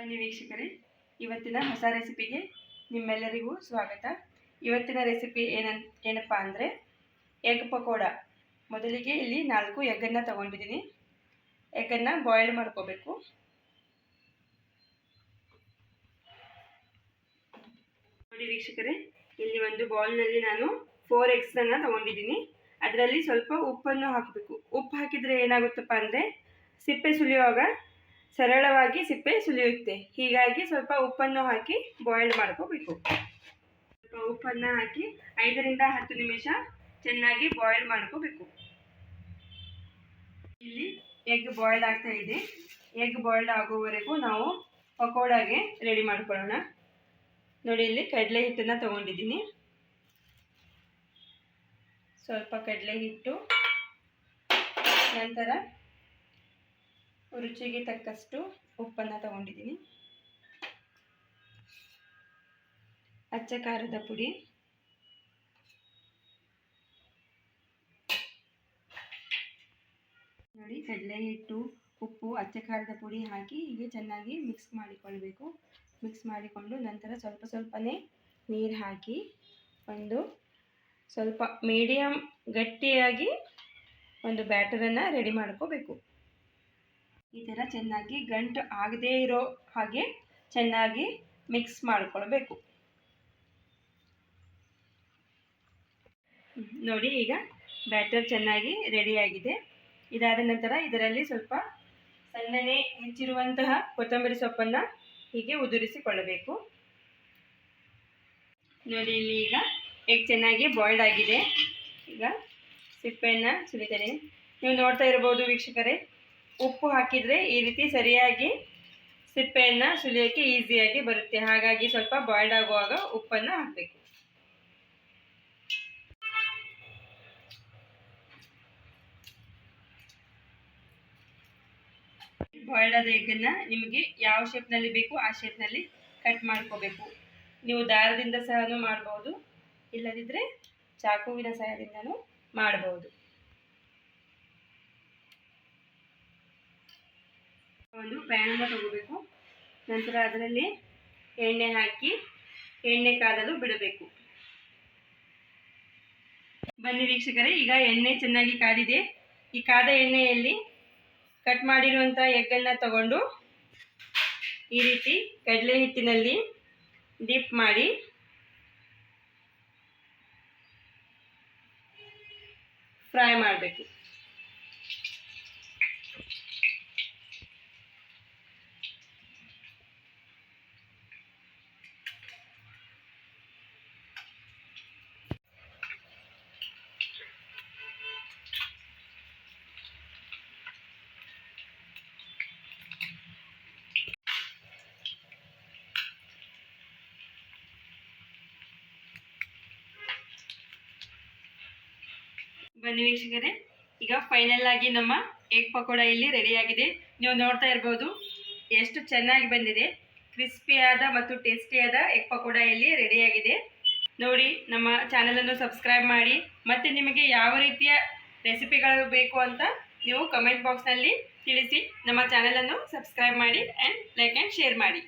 ಬನ್ನಿ ವೀಕ್ಷಕರೇ, ಇವತ್ತಿನ ಹೊಸ ರೆಸಿಪಿಗೆ ನಿಮ್ಮೆಲ್ಲರಿಗೂ ಸ್ವಾಗತ. ಇವತ್ತಿನ ರೆಸಿಪಿ ಏನಪ್ಪ ಅಂದರೆ ಎಗ್ ಪಕೋಡ. ಮೊದಲಿಗೆ ಇಲ್ಲಿ 4 ಎಗ್ಗನ್ನು ತಗೊಂಡಿದ್ದೀನಿ. ಎಗ್ಗನ್ನು ಬಾಯ್ಲ್ ಮಾಡ್ಕೋಬೇಕು. ನೋಡಿ ವೀಕ್ಷಕರೇ, ಇಲ್ಲಿ ಒಂದು ಬೌಲ್ನಲ್ಲಿ ನಾನು 4 ಎಗ್ಸನ್ನು ತಗೊಂಡಿದ್ದೀನಿ. ಅದರಲ್ಲಿ ಸ್ವಲ್ಪ ಉಪ್ಪನ್ನು ಹಾಕಬೇಕು. ಉಪ್ಪು ಹಾಕಿದರೆ ಏನಾಗುತ್ತಪ್ಪ ಅಂದರೆ ಸಿಪ್ಪೆ ಸುಲಿಯುವಾಗ ಸರಳವಾಗಿ ಸಿಪ್ಪೆ ಸುಲಿಯುತ್ತೆ. ಹೀಗಾಗಿ ಸ್ವಲ್ಪ ಉಪ್ಪನ್ನು ಹಾಕಿ ಬಾಯ್ಲ್ ಮಾಡ್ಕೋಬೇಕು. ಸ್ವಲ್ಪ ಉಪ್ಪನ್ನು ಹಾಕಿ 5 ರಿಂದ 10 ನಿಮಿಷ ಚೆನ್ನಾಗಿ ಬಾಯ್ಲ್ ಮಾಡ್ಕೋಬೇಕು. ಇಲ್ಲಿ ಎಗ್ ಬಾಯ್ಲ್ ಆಗ್ತಾ ಇದೆ. ಎಗ್ ಬಾಯ್ಲ್ ಆಗೋವರೆಗೂ ನಾವು ಪಕೋಡಾಗೆ ರೆಡಿ ಮಾಡ್ಕೊಳ್ಳೋಣ. ನೋಡಿ, ಇಲ್ಲಿ ಕಡಲೆ ಹಿಟ್ಟನ್ನು ತಗೊಂಡಿದ್ದೀನಿ. ಸ್ವಲ್ಪ ಕಡಲೆ ಹಿಟ್ಟು, ನಂತರ ರುಚಿಗೆ ತಕ್ಕಷ್ಟು ಉಪ್ಪನ್ನು ತಗೊಂಡಿದ್ದೀನಿ. ಅಚ್ಚ ಖಾರದ ಪುಡಿ, ನೋಡಿ ಕಡಲೆ ಹಿಟ್ಟು, ಉಪ್ಪು, ಅಚ್ಚ ಖಾರದ ಪುಡಿ ಹಾಕಿ ಹೀಗೆ ಚೆನ್ನಾಗಿ ಮಿಕ್ಸ್ ಮಾಡಿಕೊಳ್ಬೇಕು. ಮಿಕ್ಸ್ ಮಾಡಿಕೊಂಡು ನಂತರ ಸ್ವಲ್ಪನೇ ನೀರು ಹಾಕಿ ಒಂದು ಸ್ವಲ್ಪ ಮೀಡಿಯಮ್ ಗಟ್ಟಿಯಾಗಿ ಒಂದು ಬ್ಯಾಟರನ್ನು ರೆಡಿ ಮಾಡ್ಕೋಬೇಕು. ಈ ಥರ ಚೆನ್ನಾಗಿ ಗಂಟು ಆಗದೇ ಇರೋ ಹಾಗೆ ಚೆನ್ನಾಗಿ ಮಿಕ್ಸ್ ಮಾಡಿಕೊಳ್ಬೇಕು. ನೋಡಿ, ಈಗ ಬ್ಯಾಟರ್ ಚೆನ್ನಾಗಿ ರೆಡಿಯಾಗಿದೆ. ಇದಾದ ನಂತರ ಇದರಲ್ಲಿ ಸ್ವಲ್ಪ ಸಣ್ಣನೆ ಹೆಚ್ಚಿರುವಂತಹ ಕೊತ್ತಂಬರಿ ಸೊಪ್ಪನ್ನು ಹೀಗೆ ಉದುರಿಸಿಕೊಳ್ಳಬೇಕು. ನೋಡಿ, ಇಲ್ಲಿ ಈಗ ಎಗ್ ಚೆನ್ನಾಗಿ ಬಾಯ್ಲ್ಡ್ ಆಗಿದೆ. ಈಗ ಸಿಪ್ಪೆಯನ್ನು ಸುಲಿತೇನೆ. ನೀವು ನೋಡ್ತಾ ಇರಬಹುದು ವೀಕ್ಷಕರೇ, ಉಪ್ಪು ಹಾಕಿದರೆ ಈ ರೀತಿ ಸರಿಯಾಗಿ ಸಿಪ್ಪೆಯನ್ನು ಸುಲಿಯೋಕ್ಕೆ ಈಸಿಯಾಗಿ ಬರುತ್ತೆ. ಹಾಗಾಗಿ ಸ್ವಲ್ಪ ಬಾಯ್ಲ್ಡ್ ಆಗುವಾಗ ಉಪ್ಪನ್ನು ಹಾಕಬೇಕು. ಬಾಯ್ಲ್ಡ್ ಆದ ಎಗ್ಗನ್ನು ನಿಮಗೆ ಯಾವ ಶೇಪ್ನಲ್ಲಿ ಬೇಕು ಆ ಶೇಪ್ನಲ್ಲಿ ಕಟ್ ಮಾಡ್ಕೋಬೇಕು. ನೀವು ದಾರದಿಂದ ಸಹ ಮಾಡ್ಬೋದು, ಇಲ್ಲದಿದ್ದರೆ ಚಾಕುವಿನ ಸಹಾಯದಿಂದನೂ ಮಾಡ್ಬೋದು. ಒಂದು ಪ್ಯಾನನ್ನು ತಗೋಬೇಕು. ನಂತರ ಅದರಲ್ಲಿ ಎಣ್ಣೆ ಹಾಕಿ ಎಣ್ಣೆ ಕಾದಲು ಬಿಡಬೇಕು. ಬನ್ನಿ ವೀಕ್ಷಕರೇ, ಈಗ ಎಣ್ಣೆ ಚೆನ್ನಾಗಿ ಕಾದಿದೆ. ಈ ಕಾದ ಎಣ್ಣೆಯಲ್ಲಿ ಕಟ್ ಮಾಡಿರುವಂಥ ಎಗ್ಗನ್ನು ತಗೊಂಡು ಈ ರೀತಿ ಕಡಲೆ ಹಿಟ್ಟಿನಲ್ಲಿ ಡಿಪ್ ಮಾಡಿ ಫ್ರೈ ಮಾಡಬೇಕು. ಬನ್ನಿ ವೀಕ್ಷಕರೇ, ಈಗ ಫೈನಲ್ ಆಗಿ ನಮ್ಮ ಎಗ್ ಪಕೋಡ ಇಲ್ಲಿ ರೆಡಿಯಾಗಿದೆ. ನೀವು ನೋಡ್ತಾ ಇರ್ಬೋದು ಎಷ್ಟು ಚೆನ್ನಾಗಿ ಬಂದಿದೆ. ಕ್ರಿಸ್ಪಿಯಾದ ಮತ್ತು ಟೇಸ್ಟಿಯಾದ ಎಗ್ ಪಕೋಡ ಇಲ್ಲಿ ರೆಡಿಯಾಗಿದೆ. ನೋಡಿ, ನಮ್ಮ ಚಾನಲನ್ನು ಸಬ್ಸ್ಕ್ರೈಬ್ ಮಾಡಿ. ಮತ್ತು ನಿಮಗೆ ಯಾವ ರೀತಿಯ ರೆಸಿಪಿಗಳು ಬೇಕು ಅಂತ ನೀವು ಕಮೆಂಟ್ ಬಾಕ್ಸ್ನಲ್ಲಿ ತಿಳಿಸಿ. ನಮ್ಮ ಚಾನಲನ್ನು ಸಬ್ಸ್ಕ್ರೈಬ್ ಮಾಡಿ ಆ್ಯಂಡ್ ಲೈಕ್ ಆ್ಯಂಡ್ ಶೇರ್ ಮಾಡಿ.